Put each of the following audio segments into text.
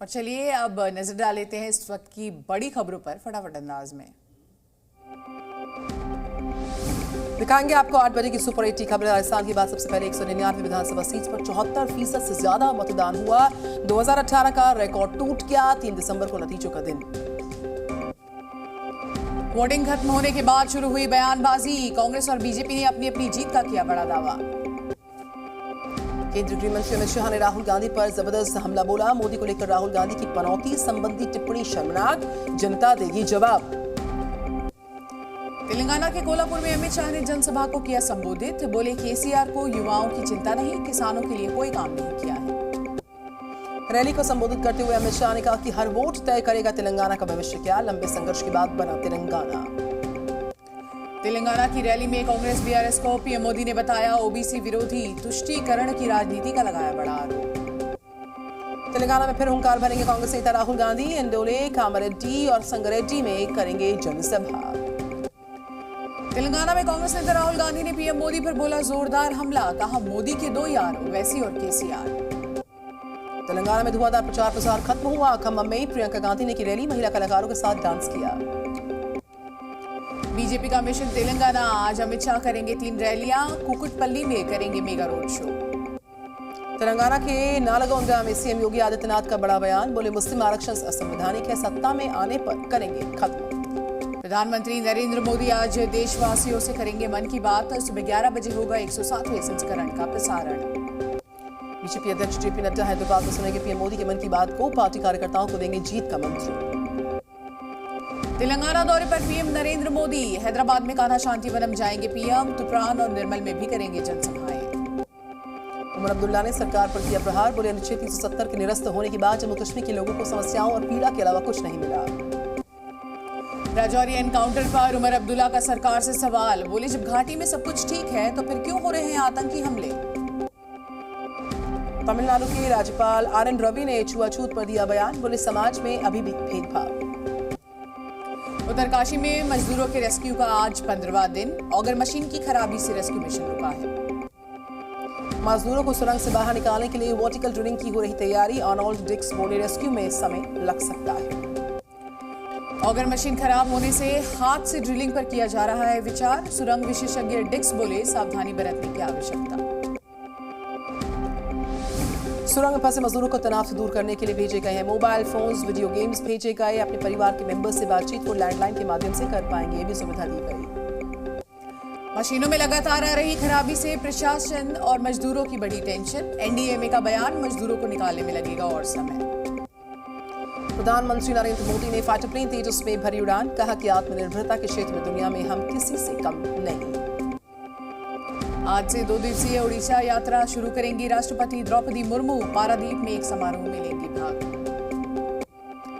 और चलिए अब नजर डाल लेते हैं इस वक्त की बड़ी खबरों पर फटाफट अंदाज में। दिखाएंगे आपको 8 बजे की सुपर 8 खबर। राजस्थान की बात सबसे पहले 199 विधानसभा सीट पर 74% से ज्यादा मतदान हुआ। 2018 का रिकॉर्ड टूट गया। 3 दिसंबर को नतीजों का दिन। वोटिंग खत्म होने के बाद शुरू हुई बयानबाजी। कांग्रेस और बीजेपी ने अपनी अपनी जीत का किया बड़ा दावा। केंद्रीय गृह मंत्री अमित शाह ने राहुल गांधी पर जबरदस्त हमला बोला। मोदी को लेकर राहुल गांधी की पनौती संबंधी टिप्पणी शर्मनाक, जनता देगी जवाब। तेलंगाना के कोल्हापुर में अमित शाह ने जनसभा को किया संबोधित। बोले केसीआर को युवाओं की चिंता नहीं, किसानों के लिए कोई काम नहीं किया है। रैली को संबोधित करते हुए अमित शाह ने कहा कि हर वोट तय करेगा तेलंगाना का भविष्य क्या। लंबे संघर्ष के बाद बना तेलंगाना। तेलंगाना की रैली में कांग्रेस बीआरएस को पीएम मोदी ने बताया ओबीसी विरोधी, तुष्टीकरण की राजनीति का लगाया बड़ा आरोप। तेलंगाना में फिर हुंकार भरेंगे कांग्रेस नेता राहुल गांधी। इंडोले, कामारेड्डी और संगारेड्डी में करेंगे जनसभा। तेलंगाना में कांग्रेस नेता राहुल गांधी ने पीएम मोदी पर बोला जोरदार हमला। कहा मोदी के दो यार, ओवैसी और केसीआर। तेलंगाना में धुआंधार प्रचार प्रसार खत्म हुआ। खम्मम में प्रियंका गांधी ने की रैली, महिला कलाकारों के साथ डांस किया। बीजेपी का मिशन तेलंगाना। आज अमित शाह करेंगे 3 रैलियां। कुकुटपल्ली में करेंगे मेगा रोड शो। तेलंगाना के नालगोंडा में सीएम योगी आदित्यनाथ का बड़ा बयान। बोले मुस्लिम आरक्षण असंवैधानिक है, सत्ता में आने पर करेंगे खत्म। प्रधानमंत्री नरेंद्र मोदी आज देशवासियों से करेंगे मन की बात। सुबह 11 बजे होगा 107वें संस्करण का प्रसारण। बीजेपी अध्यक्ष जेपी नड्डा हैदराबाद में सुनेंगे पीएम मोदी के मन की बात को। पार्टी कार्यकर्ताओं को देंगे जीत का मंत्र। तेलंगाना दौरे पर पीएम नरेंद्र मोदी। हैदराबाद में कान्हा शांतिवनम जाएंगे पीएम। तुप्रान और निर्मल में भी करेंगे जनसभाएं। उमर अब्दुल्ला ने सरकार पर किया प्रहार। बोले अनुच्छेद 370 के निरस्त होने के बाद जम्मू कश्मीर के लोगों को समस्याओं और पीड़ा के अलावा कुछ नहीं मिला। राजौरी एनकाउंटर पर उमर अब्दुल्ला का सरकार से सवाल। बोले जब घाटी में सब कुछ ठीक है तो फिर क्यों हो रहे हैं आतंकी हमले। तमिलनाडु के राज्यपाल आरएन रवि ने छुआछूत पर दिया बयान। बोले समाज में अभी भी भेदभाव। उत्तरकाशी में मजदूरों के रेस्क्यू का आज 15वां दिन। ऑगर मशीन की खराबी से रेस्क्यू मिशन रुका है। मजदूरों को सुरंग से बाहर निकालने के लिए वर्टिकल ड्रिलिंग की हो रही तैयारी। आर्नोल्ड डिक्स बोले रेस्क्यू में समय लग सकता है। ऑगर मशीन खराब होने से हाथ से ड्रिलिंग पर किया जा रहा है विचार। सुरंग विशेषज्ञ डिक्स बोले सावधानी बरतने की आवश्यकता। सुरंग में फंसे मजदूरों को तनाव से दूर करने के लिए भेजे गए हैं मोबाइल फोन्स, वीडियो गेम्स भेजे गए। अपने परिवार के मेंबर्स से बातचीत को लैंडलाइन के माध्यम से कर पाएंगे, ये भी सुविधा दी गई। मशीनों में लगातार आ रही खराबी से प्रशासन और मजदूरों की बड़ी टेंशन। एनडीएमए का बयान, मजदूरों को निकालने में लगेगा और समय। प्रधानमंत्री नरेंद्र मोदी ने फाइटर प्लेन तेजस में भरी उड़ान। कहा कि आत्मनिर्भरता के क्षेत्र में दुनिया में हम किसी से कम नहीं। आज से 2 दिवसीय ओडिशा यात्रा शुरू करेंगी राष्ट्रपति द्रौपदी मुर्मू। पारादीप में एक समारोह में लेंगी भाग।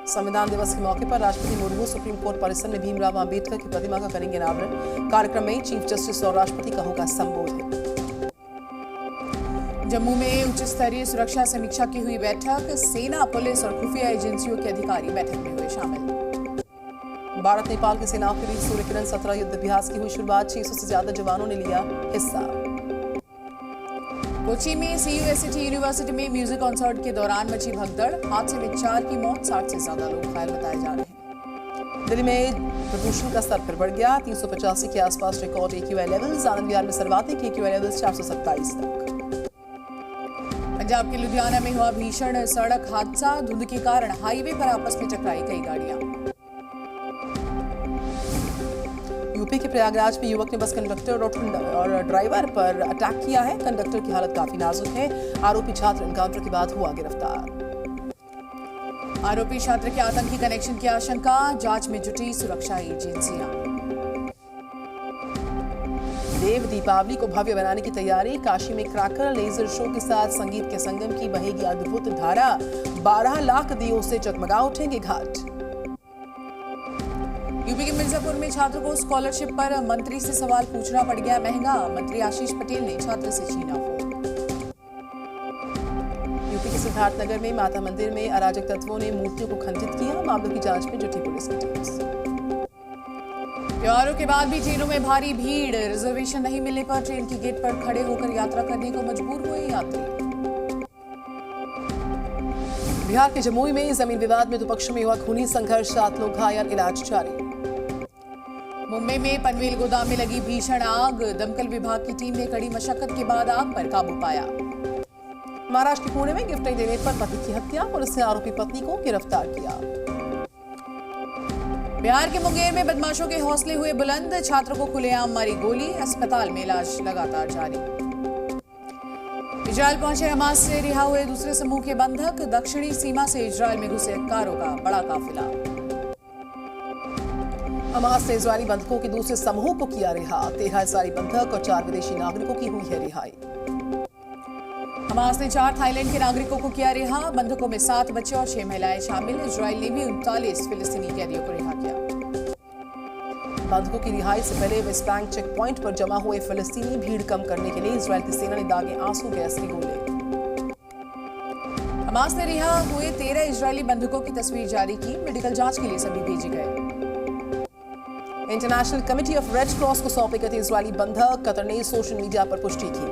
संविधान दिवस के मौके पर राष्ट्रपति मुर्मू सुप्रीम कोर्ट परिसर में भीमराव अंबेडकर की प्रतिमा का करेंगे अनावरण। कार्यक्रम में चीफ जस्टिस और राष्ट्रपति का होगा संबोधन। जम्मू में उच्च स्तरीय सुरक्षा समीक्षा की हुई बैठक। सेना, पुलिस और खुफिया एजेंसियों के अधिकारी बैठक में हुए शामिल। भारत नेपाल की सेनाओं के बीच सूर्य किरण 17 युद्ध अभ्यास की हुई शुरुआत। 600 से ज्यादा जवानों ने लिया हिस्सा। कोची में सीयूएसटी यूनिवर्सिटी में म्यूजिक कॉन्सर्ट के दौरान मची भगदड़। हादसे में 4 की मौत, 60 से ज्यादा लोग घायल बताए जा रहे हैं। दिल्ली में प्रदूषण का स्तर फिर बढ़ गया। 385 के आसपास record AQI levels. Anand Vihar में सर्वाधिक AQI लेवल्स 427 तक। पंजाब के लुधियाना में हुआ भीषण सड़क हादसा। धुंध के कारण हाईवे पर आपस में टकराई कई गाड़ियां। यूपी के प्रयागराज में युवक ने बस कंडक्टर और ड्राइवर पर अटैक किया है। कंडक्टर की हालत काफी नाजुक है। आरोपी छात्र एनकाउंटर के बाद हुआ गिरफ्तार। आरोपी छात्र के आतंकी कनेक्शन की आशंका। जांच में जुटी सुरक्षा एजेंसियां। देव दीपावली को भव्य बनाने की तैयारी। काशी में क्रैकर लेजर शो के साथ संगीत के संगम की बहेगी अद्भुत धारा। 12 लाख दियों से जगमगा उठेंगे घाट। यूपी के मिर्जापुर में छात्र को स्कॉलरशिप पर मंत्री से सवाल पूछना पड़ गया महंगा। मंत्री आशीष पटेल ने छात्र से छीना फोन। यूपी के सिद्धार्थनगर में माता मंदिर में अराजक तत्वों ने मूर्तियों को खंडित किया। मामलों की जांच में जुटी पुलिस की टीम। त्योहारों के बाद भी ट्रेनों में भारी भीड़। रिजर्वेशन नहीं मिलने पर ट्रेन के गेट पर खड़े होकर यात्रा करने को मजबूर हुए यात्री। बिहार के जमुई में जमीन विवाद में विपक्षों में हुआ खूनी संघर्ष, 7 लोग घायल, इलाज जारी। मुंबई में पनवेल गोदाम में लगी भीषण आग, दमकल विभाग की टीम ने कड़ी मशक्कत के बाद आग पर काबू पाया। महाराष्ट्र के पुणे में गिफ्ट नहीं देने पर पति की हत्या, पुलिस ने आरोपी पत्नी को गिरफ्तार किया। बिहार के मुंगेर में बदमाशों के हौसले हुए बुलंद, छात्र को खुलेआम मारी गोली, अस्पताल में इलाज लगातार जारी। इजरायल पहुंचे हमास से रिहा हुए दूसरे समूह के बंधक, दक्षिणी सीमा से इजरायल में घुसे कारों का बड़ा काफिला। हमास ने इजरायली बंधकों के दूसरे समूह को किया रिहा, 13 इजरायली बंधक और 4 विदेशी नागरिकों की हुई है रिहाई। हमास ने 4 थाईलैंड के नागरिकों को किया रिहा, बंधकों में 7 बच्चे और 6 महिलाएं शामिल। इजरायल ने भी 39 फिलिस्तीनी कैदियों को रिहा किया। बंधकों की रिहाई से पहले वेस्ट बैंक चेक पॉइंट पर जमा हुए फिलिस्तीनी भीड़ कम करने के लिए इजरायल की सेना ने दागे आंसू गैस के गोले। हमास ने रिहा हुए 13 इजरायली बंधकों की तस्वीर जारी की, मेडिकल जांच के लिए सभी भेजे गए। International committee of red cross को सौंपे गए इजरायली बंधक, कतर ने सोशल मीडिया पर पुष्टि की।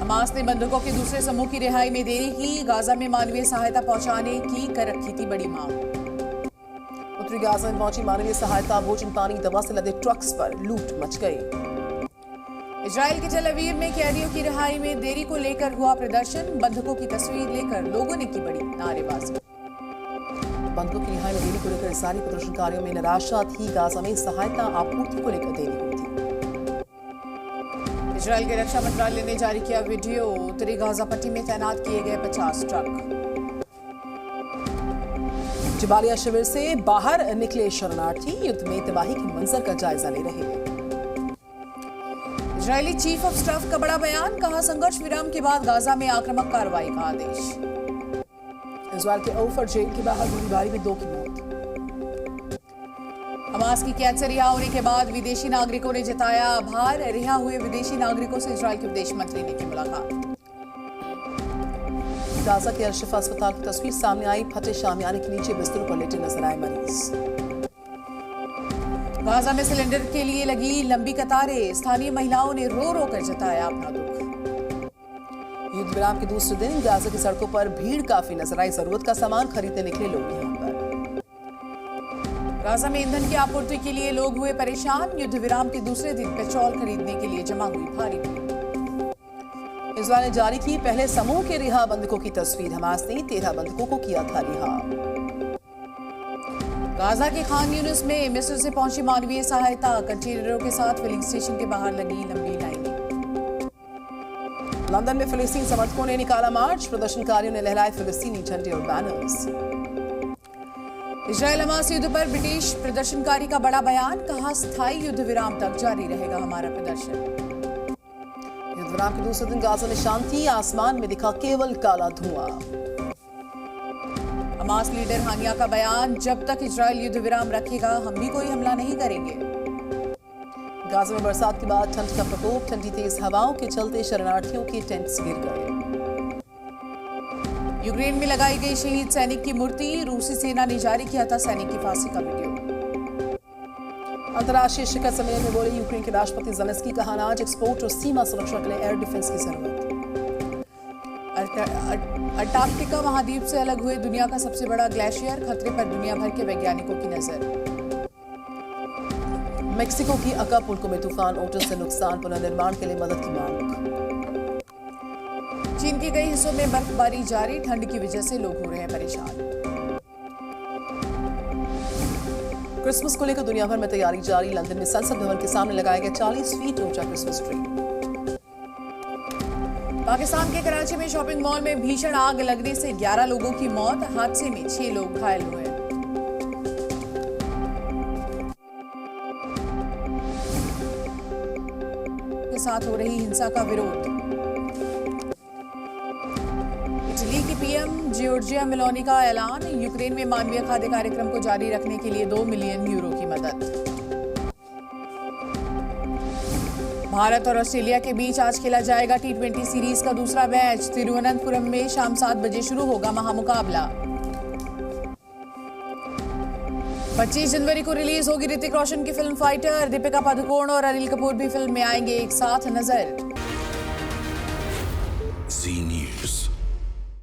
हमास ने बंधकों के दूसरे समूह की रिहाई में देरी की, गाजा में मानवीय सहायता पहुंचाने की कर रखी थी बड़ी मांग। उत्तरी गाजा में पहुंची मानवीय सहायता, भोजन पानी दवा से लदे ट्रक्स पर लूट मच गई। इजरायल के टेल अवीव में कैदियों की रिहाई में देरी को लेकर हुआ प्रदर्शन, बंधकों की तस्वीर लेकर लोगों ने की बड़ी नारेबाजी। बंधकों की रिहाई में देरी को लेकर इजरायली प्रदर्शनकारियों में निराशा थी, गाजा में सहायता आपूर्ति को लेकर देरी हुई थी। इजरायल के रक्षा मंत्रालय ने जारी किया वीडियो, उत्तरी गाजा पट्टी में तैनात किए गए 50 ट्रक। जबालिया शिविर से बाहर निकले शरणार्थी, युद्ध में तबाही के मंजर का जायजा ले रहे हैं। इजरायली चीफ ऑफ स्टाफ का बड़ा बयान, कहा संघर्ष विराम के बाद गाजा में आक्रामक कार्रवाई का आदेश। इजरायल के ओफर जेल के बाहर गोलीबारी में 2 की मौत। हमास की कैद से रिहा होने के बाद विदेशी नागरिकों ने जताया आभार, रिहा हुए विदेशी नागरिकों से इजरायल के विदेश मंत्री ने की मुलाकात। गाजा के अल-शिफा अस्पताल की तस्वीर सामने आई, फटे शामियाने के नीचे बिस्तरों पर लेटे नजर आए मरीज। गाजा में सिलेंडर के लिए लगी लंबी कतारें, स्थानीय महिलाओं ने रो रो कर जताया अपना दुख। युद्ध विराम के दूसरे दिन गाजा की सड़कों पर भीड़ काफी नजर आई, जरूरत का सामान खरीदने निकले लोग यहां पर। गाजा में ईंधन की आपूर्ति के लिए लोग हुए परेशान, युद्ध विराम के दूसरे दिन पेट्रोल खरीदने के लिए जमा हुई भारी भीड़। इजरायल ने जारी की पहले समूह के रिहा बंधकों की तस्वीर, हमास ने 13 बंधकों को किया था रिहा। गाजा के खान यूनिस में मिस्र से पहुंची मानवीय सहायता, कंटेनरों के साथ फिलिंग स्टेशन के बाहर लगी लंबी लाइनें। लंदन में फिलिस्तीन समर्थकों ने निकाला मार्च, प्रदर्शनकारियों ने लहराए फिलिस्तीनी झंडे और बैनर्स। इजरायल हमास युद्ध पर ब्रिटिश प्रदर्शनकारी का बड़ा बयान, कहा स्थायी युद्ध विराम तक जारी रहेगा हमारा प्रदर्शन। युद्ध विराम के दूसरे दिन गाजा में शांति, आसमान में दिखा केवल काला धुआं। हमास लीडर हानिया का बयान, जब तक इजरायल युद्ध विराम रखेगा हम भी कोई हमला नहीं करेंगे। गाजा में बरसात के बाद ठंड का प्रकोप, ठंडी तेज हवाओं के चलते शरणार्थियों के टेंट्स गिर गए। यूक्रेन में लगाई गई शहीद सैनिक की मूर्ति, रूसी सेना ने जारी किया था सैनिक की फांसी का वीडियो। अंतर्राष्ट्रीय शिखर सम्मेलन में बोले यूक्रेन के राष्ट्रपति ज़ेलेंस्की, कहा आज एक्सपोर्ट और सीमा सुरक्षा के लिए एयर डिफेंस की जरूरत। अंटार्कटिका महाद्वीप से अलग हुए दुनिया का सबसे बड़ा ग्लेशियर, खतरे पर दुनिया भर के वैज्ञानिकों की नजर। मेक्सिको की अकापुल्को में तूफान ओटस से नुकसान, पुनर्निर्माण के लिए मदद की मांग। चीन के कई हिस्सों में बर्फबारी जारी, ठंड की वजह से लोग हो रहे हैं परेशान। क्रिसमस को लेकर दुनिया भर में तैयारी जारी, लंदन में संसद भवन के सामने लगाया गया 40 फीट ऊंचा क्रिसमस ट्री। पाकिस्तान के कराची में शॉपिंग मॉल में भीषण आग लगने से 11 लोगों की मौत, हादसे में 6 लोग घायल हुए। के साथ हो रही हिंसा का विरोध। इटली की पीएम जॉर्जिया मेलोनी का ऐलान, यूक्रेन में मानवीय खाद्य कार्यक्रम को जारी रखने के लिए 2 मिलियन यूरो की मदद। भारत और ऑस्ट्रेलिया के बीच आज खेला जाएगा T20 सीरीज का दूसरा मैच, तिरुवनंतपुरम में शाम 7 बजे शुरू होगा महामुकाबला। 25 जनवरी को रिलीज होगी ऋतिक रोशन की फिल्म फाइटर, दीपिका पादुकोण और अनिल कपूर भी फिल्म में आएंगे एक साथ नजर।